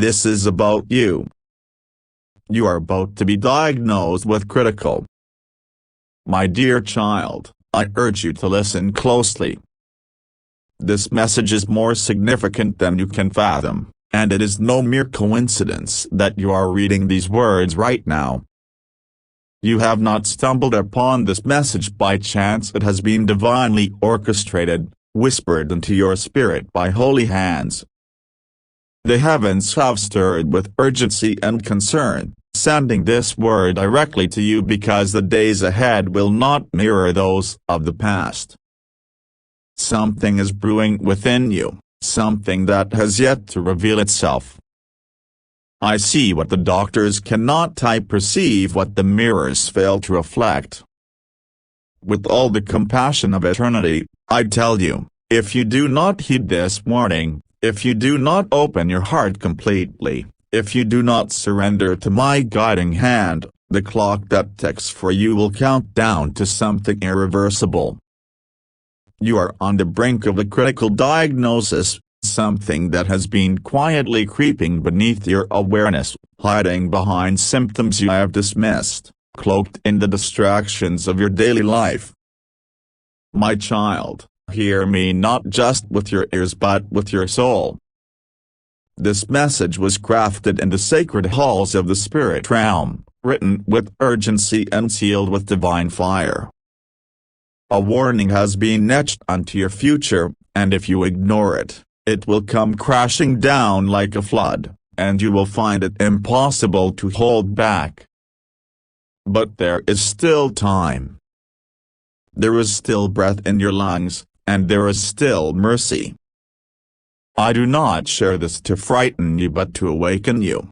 This is about you. You are about to be diagnosed with critical. My dear child, I urge you to listen closely. This message is more significant than you can fathom, and it is no mere coincidence that you are reading these words right now. You have not stumbled upon this message by chance. It has been divinely orchestrated, whispered into your spirit by holy hands. The heavens have stirred with urgency and concern, sending this word directly to you because the days ahead will not mirror those of the past. Something is brewing within you, something that has yet to reveal itself. I see what the doctors cannot perceive, what the mirrors fail to reflect. With all the compassion of eternity, I tell you, if you do not heed this warning, if you do not open your heart completely, if you do not surrender to my guiding hand, the clock that ticks for you will count down to something irreversible. You are on the brink of a critical diagnosis, something that has been quietly creeping beneath your awareness, hiding behind symptoms you have dismissed, cloaked in the distractions of your daily life. My child, hear me not just with your ears but with your soul. This message was crafted in the sacred halls of the spirit realm, written with urgency and sealed with divine fire. A warning has been etched onto your future, and if you ignore it, it will come crashing down like a flood, and you will find it impossible to hold back. But there is still time. There is still breath in your lungs, and there is still mercy. I do not share this to frighten you but to awaken you.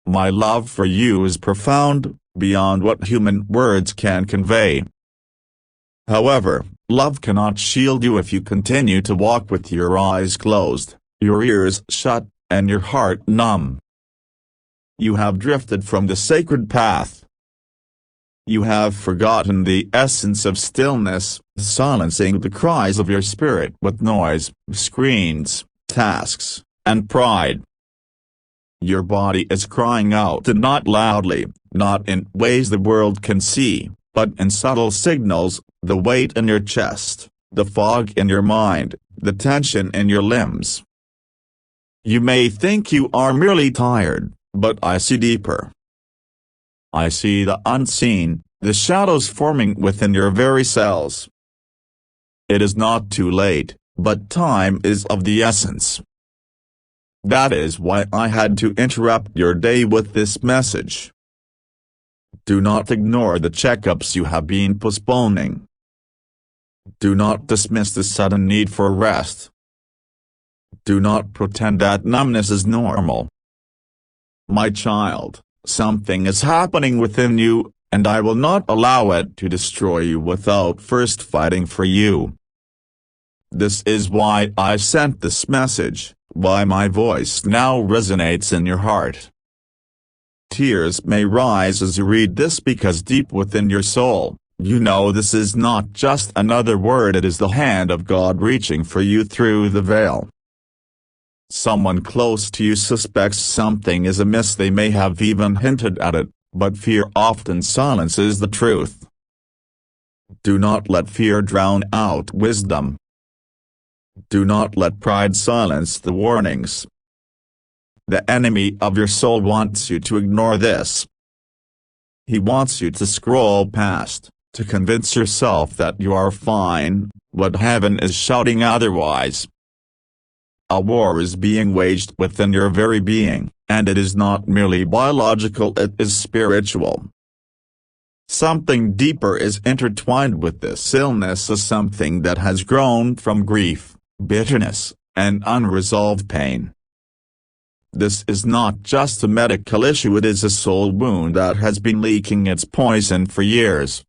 My love for you is profound, beyond what human words can convey. However, love cannot shield you if you continue to walk with your eyes closed, your ears shut, and your heart numb. You have drifted from the sacred path. You have forgotten the essence of stillness, silencing the cries of your spirit with noise, screens, tasks, and pride. Your body is crying out, and not loudly, not in ways the world can see, but in subtle signals, the weight in your chest, the fog in your mind, the tension in your limbs. You may think you are merely tired, but I see deeper. I see the unseen, the shadows forming within your very cells. It is not too late, but time is of the essence. That is why I had to interrupt your day with this message. Do not ignore the checkups you have been postponing. Do not dismiss the sudden need for rest. Do not pretend that numbness is normal. My child, something is happening within you, and I will not allow it to destroy you without first fighting for you. This is why I sent this message, why my voice now resonates in your heart. Tears may rise as you read this because deep within your soul, you know this is not just another word, it is the hand of God reaching for you through the veil. Someone close to you suspects something is amiss, they may have even hinted at it, but fear often silences the truth. Do not let fear drown out wisdom. Do not let pride silence the warnings. The enemy of your soul wants you to ignore this. He wants you to scroll past, to convince yourself that you are fine, but heaven is shouting otherwise. A war is being waged within your very being, and it is not merely biological, it is spiritual. Something deeper is intertwined with this illness, as something that has grown from grief, bitterness, and unresolved pain. This is not just a medical issue, it is a soul wound that has been leaking its poison for years.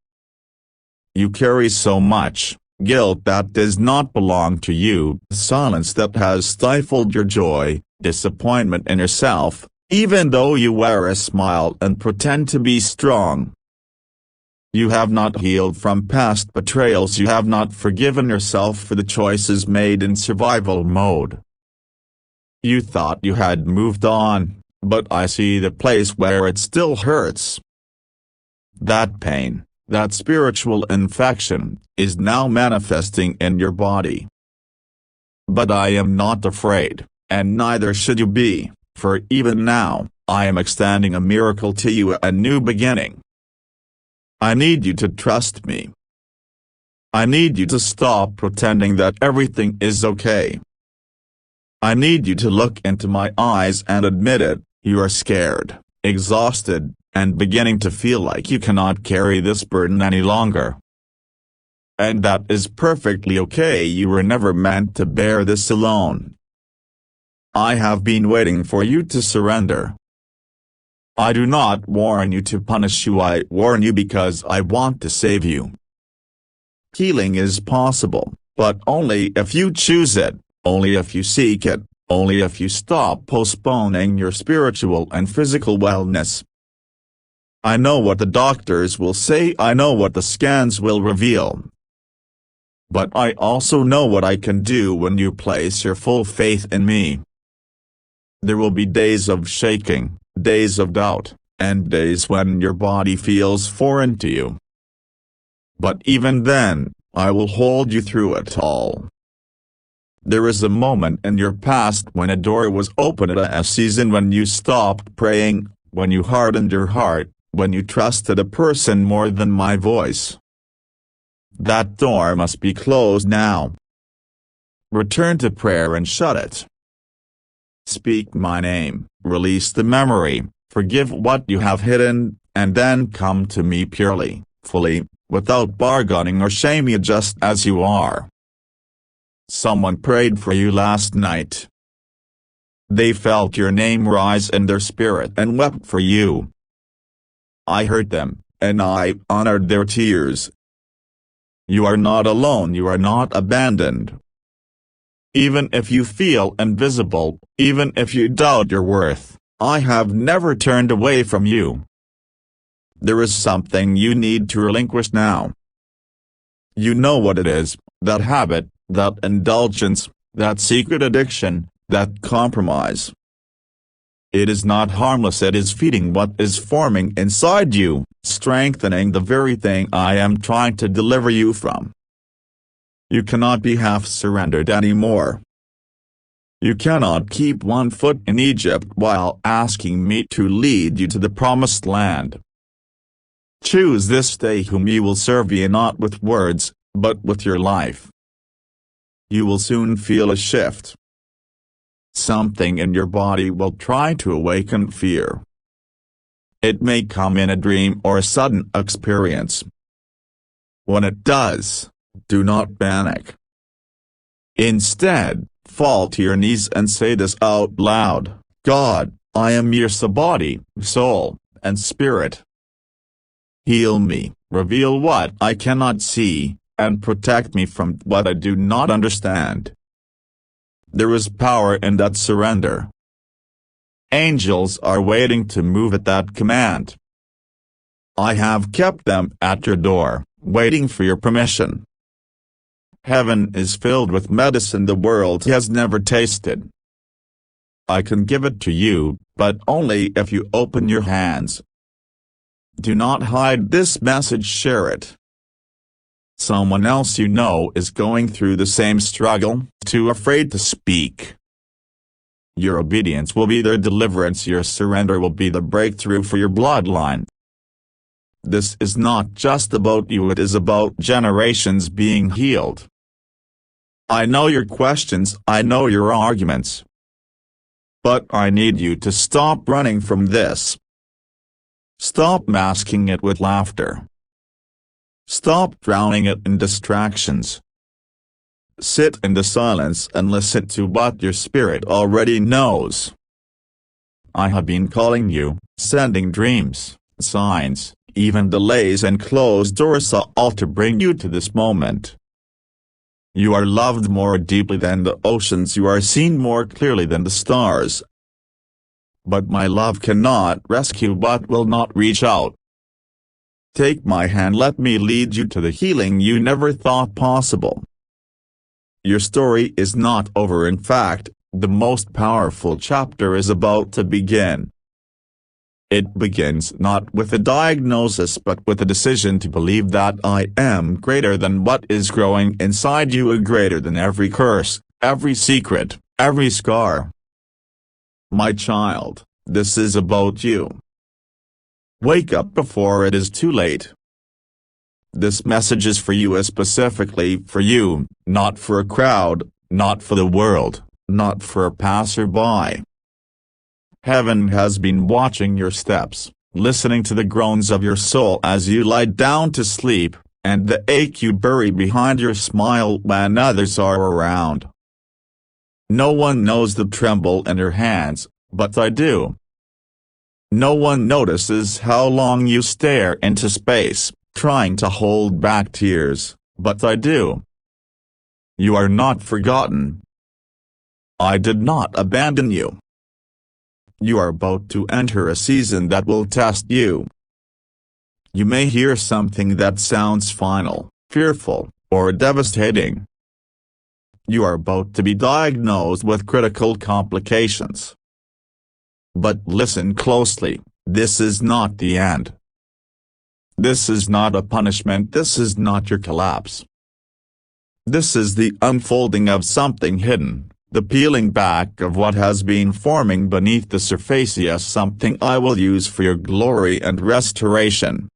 You carry so much guilt that does not belong to you, silence that has stifled your joy, disappointment in yourself, even though you wear a smile and pretend to be strong. You have not healed from past betrayals, you have not forgiven yourself for the choices made in survival mode. You thought you had moved on, but I see the place where it still hurts. That pain, that spiritual infection, is now manifesting in your body. But I am not afraid, and neither should you be, for even now, I am extending a miracle to you, a new beginning. I need you to trust me. I need you to stop pretending that everything is okay. I need you to look into my eyes and admit it. You are scared, exhausted, and beginning to feel like you cannot carry this burden any longer. And that is perfectly okay. You were never meant to bear this alone. I have been waiting for you to surrender. I do not warn you to punish you. I warn you because I want to save you. Healing is possible, but only if you choose it, only if you seek it, only if you stop postponing your spiritual and physical wellness. I know what the doctors will say, I know what the scans will reveal. But I also know what I can do when you place your full faith in me. There will be days of shaking, days of doubt, and days when your body feels foreign to you. But even then, I will hold you through it all. There is a moment in your past when a door was opened, a season when you stopped praying, when you hardened your heart, when you trusted a person more than my voice. That door must be closed now. Return to prayer and shut it. Speak my name, release the memory, forgive what you have hidden, and then come to me purely, fully, without bargaining or shame, you just as you are. Someone prayed for you last night. They felt your name rise in their spirit and wept for you. I heard them, and I honored their tears. You are not alone, you are not abandoned. Even if you feel invisible, even if you doubt your worth, I have never turned away from you. There is something you need to relinquish now. You know what it is, that habit, that indulgence, that secret addiction, that compromise. It is not harmless, it is feeding what is forming inside you, strengthening the very thing I am trying to deliver you from. You cannot be half surrendered anymore. You cannot keep one foot in Egypt while asking me to lead you to the promised land. Choose this day whom you will serve, ye not with words, but with your life. You will soon feel a shift. Something in your body will try to awaken fear. It may come in a dream or a sudden experience. When it does, do not panic. Instead, fall to your knees and say this out loud: God, I am your body, soul, and spirit. Heal me, reveal what I cannot see, and protect me from what I do not understand. There is power in that surrender. Angels are waiting to move at that command. I have kept them at your door, waiting for your permission. Heaven is filled with medicine the world has never tasted. I can give it to you, but only if you open your hands. Do not hide this message, share it. Someone else you know is going through the same struggle, too afraid to speak. Your obedience will be their deliverance, your surrender will be the breakthrough for your bloodline. This is not just about you, it is about generations being healed. I know your questions, I know your arguments. But I need you to stop running from this. Stop masking it with laughter. Stop drowning it in distractions. Sit in the silence and listen to what your spirit already knows. I have been calling you, sending dreams, signs, even delays and closed doors, all to bring you to this moment. You are loved more deeply than the oceans, you are seen more clearly than the stars. But my love cannot rescue what will not reach out. Take my hand, let me lead you to the healing you never thought possible. Your story is not over, in fact, The most powerful chapter is about to begin. It begins not with a diagnosis but with a decision to believe that I am greater than what is growing inside you, greater than every curse, every secret, every scar. My child, this is about you. Wake up before it is too late. This message is for you, specifically for you, not for a crowd, not for the world, not for a passerby. Heaven has been watching your steps, listening to the groans of your soul as you lie down to sleep, and the ache you bury behind your smile when others are around. No one knows the tremble in your hands, but I do. No one notices how long you stare into space, trying to hold back tears, but I do. You are not forgotten. I did not abandon you. You are about to enter a season that will test you. You may hear something that sounds final, fearful, or devastating. You are about to be diagnosed with critical complications. But listen closely, this is not the end. This is not a punishment, this is not your collapse. This is the unfolding of something hidden, the peeling back of what has been forming beneath the surface, yes, something I will use for your glory and restoration.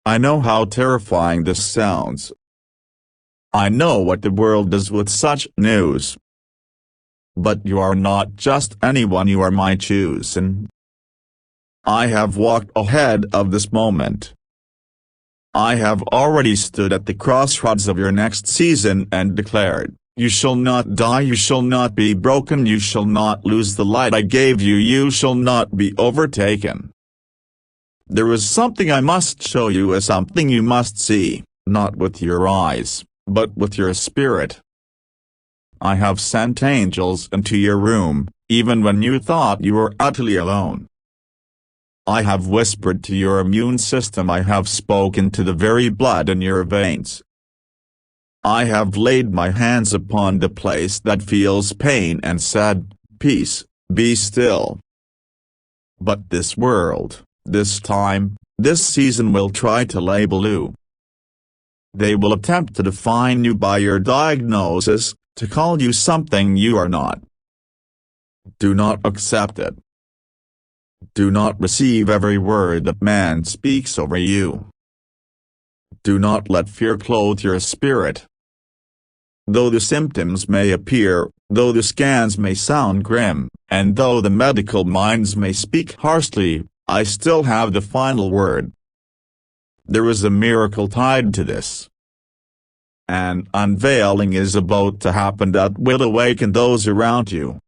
I know how terrifying this sounds. I know what the world does with such news. But you are not just anyone, you are my chosen. I have walked ahead of this moment. I have already stood at the crossroads of your next season and declared, you shall not die, you shall not be broken, you shall not lose the light I gave you, you shall not be overtaken. There is something I must show you, something you must see, not with your eyes, but with your spirit. I have sent angels into your room, even when you thought you were utterly alone. I have whispered to your immune system, I have spoken to the very blood in your veins. I have laid my hands upon the place that feels pain and said, peace, be still. But this world, this time, this season will try to label you. They will attempt to define you by your diagnosis, to call you something you are not. Do not accept it. Do not receive every word that man speaks over you. Do not let fear clothe your spirit. Though the symptoms may appear, though the scans may sound grim, and though the medical minds may speak harshly, I still have the final word. There is a miracle tied to this. An unveiling is about to happen that will awaken those around you.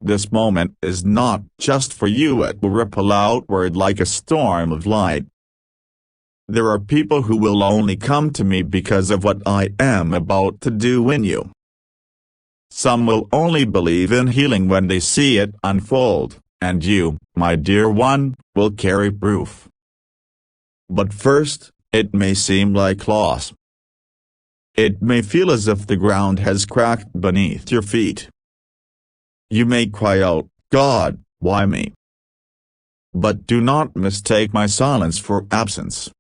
This moment is not just for you, it will ripple outward like a storm of light. There are people who will only come to me because of what I am about to do in you. Some will only believe in healing when they see it unfold, and you, my dear one, will carry proof. But first, it may seem like loss. It may feel as if the ground has cracked beneath your feet. You may cry out, God, why me? But do not mistake my silence for absence.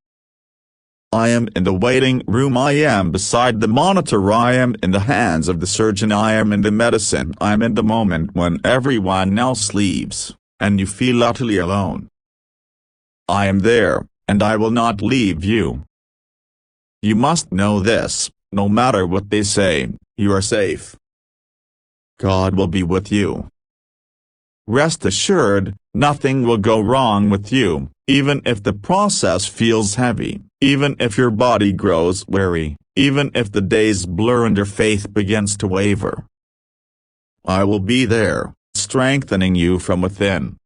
I am in the waiting room, I am beside the monitor, I am in the hands of the surgeon, I am in the medicine, I am in the moment when everyone else leaves, and you feel utterly alone. I am there, and I will not leave you. You must know this, no matter what they say, you are safe. God will be with you. Rest assured, nothing will go wrong with you, even if the process feels heavy, even if your body grows weary, even if the days blur and your faith begins to waver. I will be there, strengthening you from within.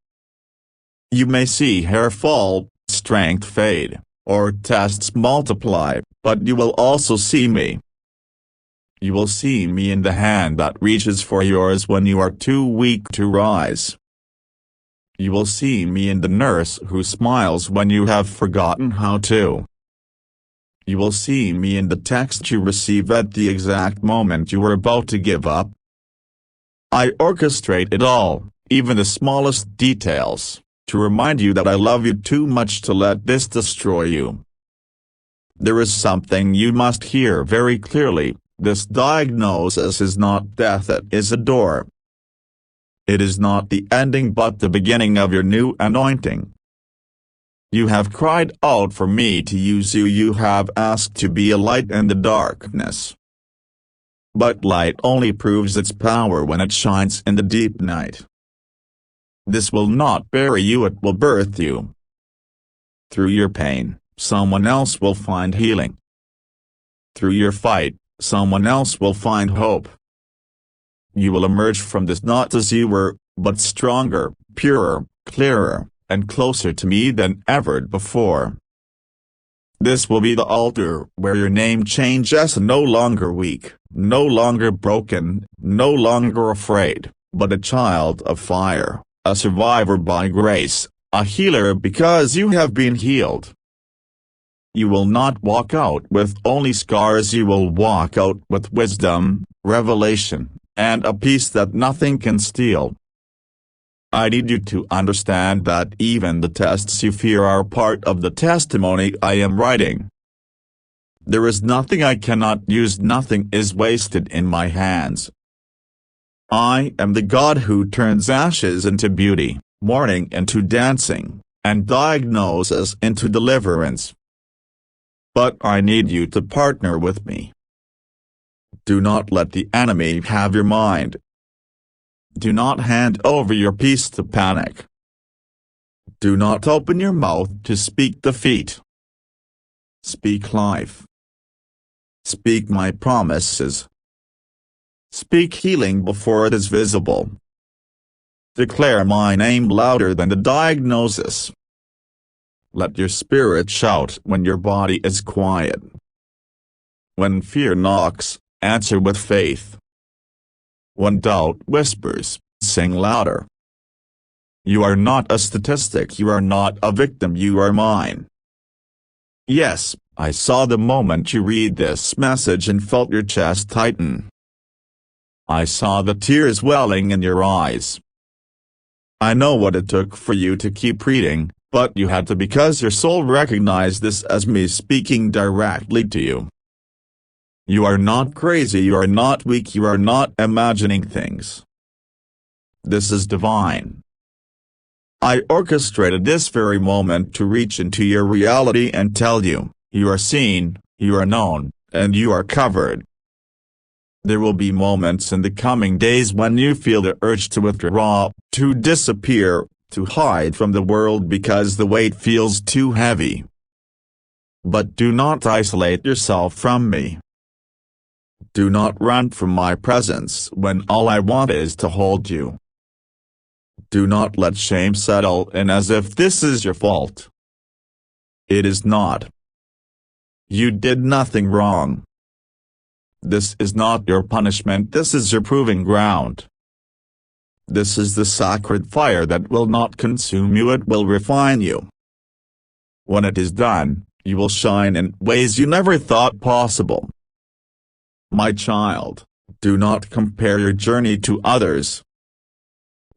You may see hair fall, strength fade, or tests multiply, but you will also see me. You will see me in the hand that reaches for yours when you are too weak to rise. You will see me in the nurse who smiles when you have forgotten how to. You will see me in the text you receive at the exact moment you are about to give up. I orchestrate it all, even the smallest details, to remind you that I love you too much to let this destroy you. There is something you must hear very clearly: this diagnosis is not death, it is a door. It is not the ending but the beginning of your new anointing. You have cried out for me to use you. You have asked to be a light in the darkness. But light only proves its power when it shines in the deep night. This will not bury you, it will birth you. Through your pain, someone else will find healing. Through your fight, someone else will find hope. You will emerge from this not as you were, but stronger, purer, clearer, and closer to me than ever before. This will be the altar where your name changes, no longer weak, no longer broken, no longer afraid, but a child of fire, a survivor by grace, a healer because you have been healed. You will not walk out with only scars, you will walk out with wisdom, revelation, and a peace that nothing can steal. I need you to understand that even the tests you fear are part of the testimony I am writing. There is nothing I cannot use, nothing is wasted in my hands. I am the God who turns ashes into beauty, mourning into dancing, and diagnosis into deliverance. But I need you to partner with me. Do not let the enemy have your mind. Do not hand over your peace to panic. Do not open your mouth to speak defeat. Speak life. Speak my promises. Speak healing before it is visible. Declare my name louder than the diagnosis. Let your spirit shout when your body is quiet. When fear knocks, answer with faith. When doubt whispers, sing louder. You are not a statistic, you are not a victim, you are mine. Yes, I saw the moment you read this message and felt your chest tighten. I saw the tears welling in your eyes. I know what it took for you to keep reading, but you had to because your soul recognized this as me speaking directly to you. You are not crazy, you are not weak, you are not imagining things. This is divine. I orchestrated this very moment to reach into your reality and tell you, you are seen, you are known, and you are covered. There will be moments in the coming days when you feel the urge to withdraw, to disappear, to hide from the world because the weight feels too heavy. But do not isolate yourself from me. Do not run from my presence when all I want is to hold you. Do not let shame settle in as if this is your fault. It is not. You did nothing wrong. This is not your punishment, this is your proving ground. This is the sacred fire that will not consume you, it will refine you. When it is done, you will shine in ways you never thought possible. My child, do not compare your journey to others.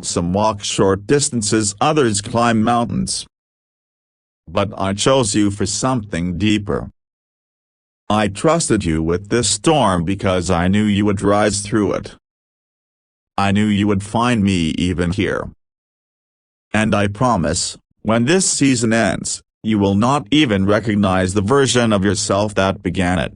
Some walk short distances, others climb mountains. But I chose you for something deeper. I trusted you with this storm because I knew you would rise through it. I knew you would find me even here. And I promise, when this season ends, you will not even recognize the version of yourself that began it.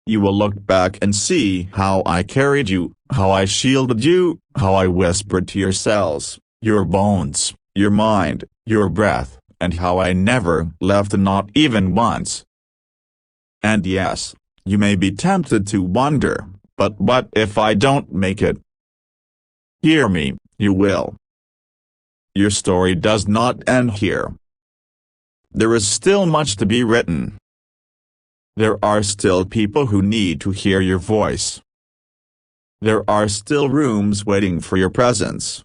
You will look back and see how I carried you, how I shielded you, how I whispered to your cells, your bones, your mind, your breath, and how I never left, not even once. And yes, you may be tempted to wonder, but what if I don't make it? Hear me, you will. Your story does not end here. There is still much to be written. There are still people who need to hear your voice. There are still rooms waiting for your presence.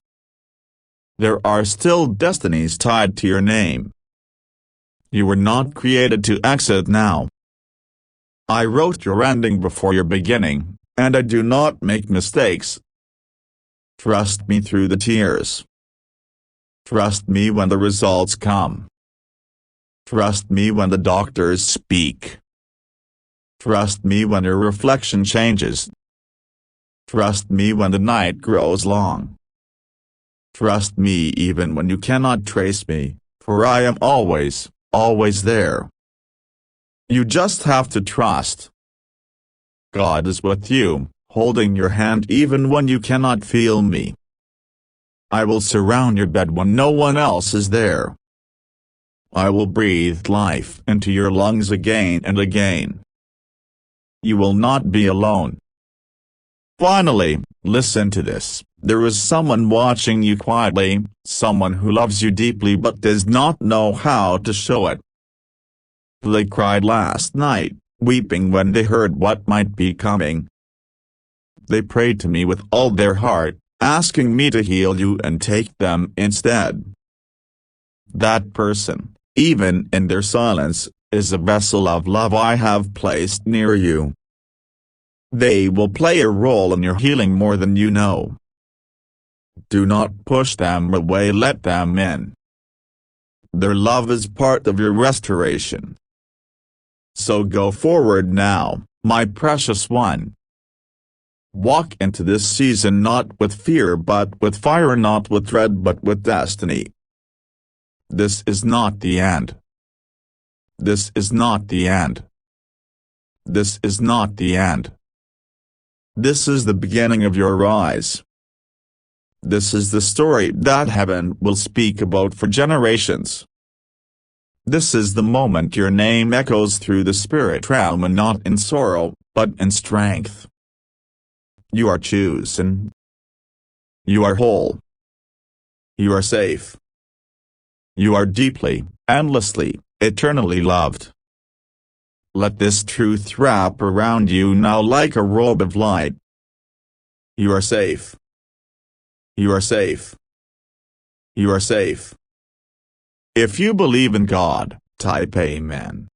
There are still destinies tied to your name. You were not created to exit now. I wrote your ending before your beginning, and I do not make mistakes. Trust me through the tears. Trust me when the results come. Trust me when the doctors speak. Trust me when your reflection changes. Trust me when the night grows long. Trust me even when you cannot trace me, for I am always, always there. You just have to trust. God is with you, holding your hand even when you cannot feel me. I will surround your bed when no one else is there. I will breathe life into your lungs again and again. You will not be alone. Finally, listen to this. There is someone watching you quietly, someone who loves you deeply but does not know how to show it. They cried last night, weeping when they heard what might be coming. They prayed to me with all their heart, asking me to heal you and take them instead. That person, even in their silence, is a vessel of love I have placed near you. They will play a role in your healing more than you know. Do not push them away, let them in. Their love is part of your restoration. So go forward now, my precious one. Walk into this season not with fear but with fire, not with dread but with destiny. This is not the end. This is not the end. This is not the end. This is the beginning of your rise. This is the story that heaven will speak about for generations. This is the moment your name echoes through the spirit realm, and not in sorrow, but in strength. You are chosen. You are whole. You are safe. You are deeply, endlessly, eternally loved. Let this truth wrap around you now like a robe of light. You are safe. You are safe. You are safe. If you believe in God, type Amen.